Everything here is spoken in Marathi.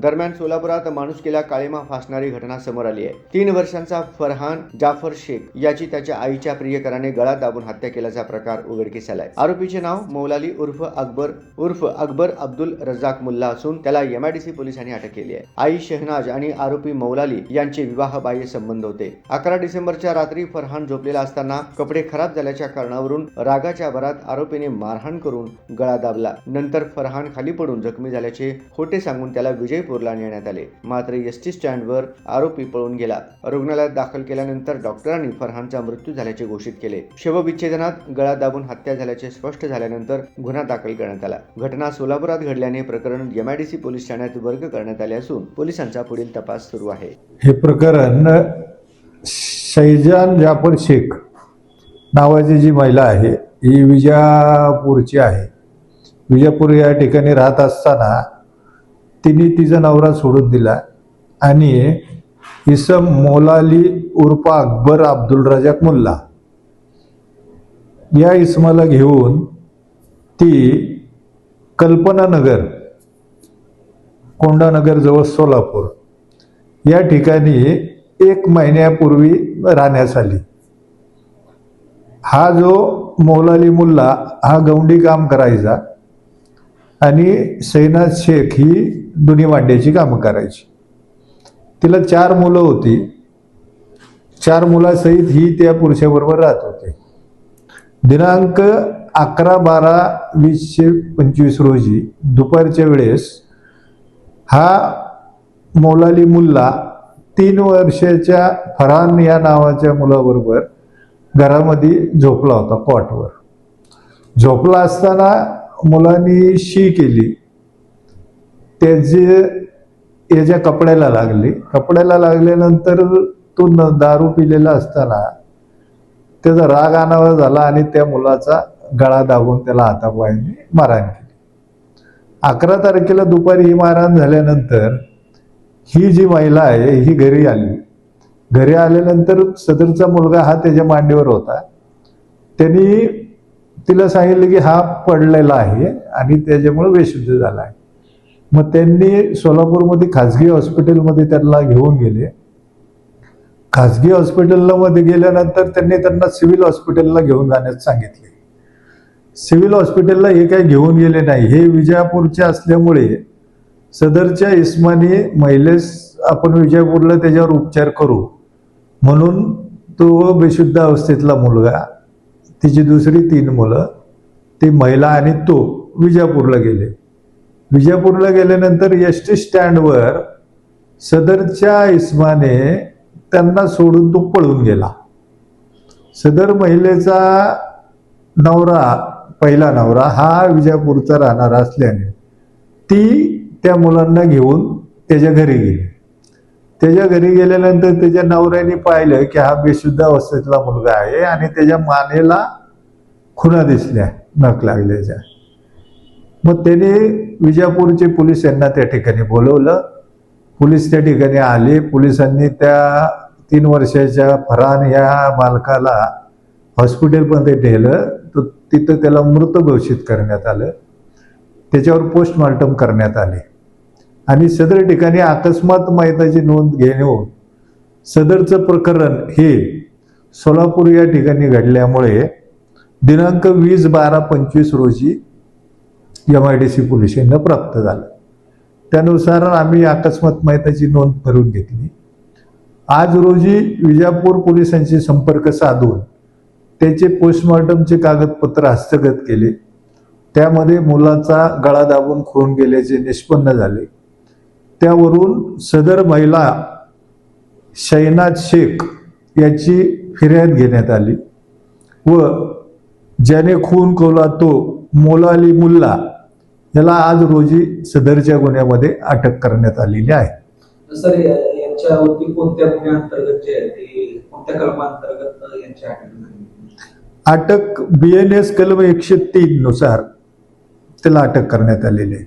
दरम्यान सोलापुरात माणुसकीला काळीमा फासणारी घटना समोर आली आहे। 3 वर्षांचा फरहान जाफर शेख याची त्याच्या आईच्या प्रियकराने गळा दाबून हत्या केल्याचा प्रकार उघडकीस आलाय। आरोपीचे नाव मौलाली उर्फ अकबर अब्दुल रजाक मुल्ला असून त्याला MIDC पोलिसांनी अटक केली आहे। आई शहनाज आणि आरोपी मौलाली यांचे विवाहबाह्य संबंध होते। 11 डिसेंबरच्या रात्री फरहान झोपलेला असताना कपडे खराब झाल्याच्या कारणावरून रागाच्या भरात आरोपीने मारहाण करून गळा दाबला। नंतर फरहान खाली पडून जखमी झाल्याचे खोटे सांगून त्याला विजयपूरला नेण्यात आले। मात्र ST स्टँडवर आरोपी पळून गेला। रुग्णालयात दाखल केल्यानंतर डॉक्टरांनी फरहानचा मृत्यू झाल्याचे घोषित केले। शवविच्छेदनात गळा दाबून हत्या झाल्याचे स्पष्ट झाल्यानंतर गुन्हा दाखल करण्यात आला। घटना सोलापुरात घडल्याने प्रकरण MIDC पोलीस ठाण्यात वर्ग करण्यात आले असून पोलिसांचा पुढील तपास सुरू आहे। हे प्रकरण शैजान जाफर शेख नावाची जी महिला आहे ही विजापूरची आहे। विजापूर या ठिकाणी राहत असताना तिने तिचा नवरा सोडून दिला आणि इसम मौलाली उर्फ अकबर अब्दुल रजाक मुल्ला या इसमाला घेऊन ती कल्पनानगर कोंडानगर जवळ सोलापूर या ठिकाणी 1 महिन्यापूर्वी राहण्यास आली। हा जो मौलाली मुल्ला हा गवंडी काम करायचा आणि शहनाज शेख ही दुनी मांड्याची कामं करायची। तिला 4 मुलं होती। 4 मुलासहित ही त्या पुरुषाबरोबर राहत होते। दिनांक 11/12/2025 रोजी दुपारच्या वेळेस हा मौलाली मुल्ला 3 वर्षाच्या फरहान या नावाच्या मुलाबरोबर घरामध्ये झोपला होता। कॉटवर झोपला असताना मुलांनी शी केली, याच्या कपड्याला लागली। कपड्याला लागल्यानंतर तो दारू पिलेला असताना त्याचा राग अनावर झाला आणि त्या मुलाचा गळा दाबून त्याला हातापायाने मारहाण केली। 11 तारखेला दुपारी ही मारहाण झाल्यानंतर ही जी महिला आहे ही घरी आली। घरी आल्यानंतर सदरचा मुलगा हा त्याच्या मांडीवर होता। त्यांनी तिला सांगितलं की हा पडलेला आहे आणि त्याच्यामुळे बेशुद्ध झाला आहे। मग त्यांनी सोलापूरमध्ये खाजगी हॉस्पिटलमध्ये त्याला घेऊन गेले। खाजगी हॉस्पिटलला मध्ये गेल्यानंतर त्यांनी त्यांना सिव्हिल हॉस्पिटलला घेऊन जाण्यास सांगितले। सिव्हिल हॉस्पिटलला हे काही घेऊन गेले नाही। हे विजापूरचे असल्यामुळे सदरच्या इस्माने महिलेस आपण विजापूरला त्याच्यावर उपचार करू म्हणून तो बेशुद्ध अवस्थेतला मुलगा, तिची दुसरी 3 मुलं, ती महिला आणि तो विजापूरला गेले। विजापूरला गेल्यानंतर ST स्टँडवर सदरच्या इस्माने त्यांना सोडून तो पळून गेला। सदर महिलेचा नवरा, पहिला नवरा हा विजापूरचा राहणारा असल्याने ती त्या मुलांना घेऊन त्याच्या घरी गेली। त्याच्या घरी गेल्यानंतर त्याच्या नवऱ्याने पाहिलं की हा बेशुद्ध अवस्थेतला मुलगा आहे आणि त्याच्या मानेला खुणा दिसल्या नख लागल्याच्या। मग त्याने विजापूरचे पोलीस यांना त्या ठिकाणी बोलवलं। पोलीस त्या ठिकाणी आले। पोलिसांनी त्या 3 वर्षाच्या फरहान या बालकाला हॉस्पिटलमध्ये नेलं। तर तिथं त्याला मृत घोषित करण्यात आलं। त्याच्यावर पोस्टमॉर्टम करण्यात आले आणि सदर ठिकाणी अकस्मात मयताची नोंद घेऊन सदरचं प्रकरण हे सोलापूर या ठिकाणी घडल्यामुळे दिनांक 20/12/25 रोजी MIDC पोलिसांना प्राप्त झालं। त्यानुसार आम्ही अकस्मात मयताची नोंद करून घेतली। आज रोजी विजापूर पोलिसांशी संपर्क साधून त्याचे पोस्टमॉर्टमचे कागदपत्र हस्तगत केले। त्यामध्ये मुलाचा गळा दाबून खून गेल्याचे निष्पन्न झाले। त्यावरून सदर महिला शहनाज शेख याची फिर्याद घेण्यात आली व ज्याने खून केला तो मौलाली मुल्ला याला आज रोजी सदरच्या गुन्ह्यामध्ये अटक करण्यात आलेली आहे। सर, यांच्यावरती कोणत्या गुन्ह्यांतर्गत जे आहे ते कोणत्या कलमांतर्गत यांची अटक झाली? अटक BNS कलम 103 नुसार त्याला अटक करण्यात आलेली आहे।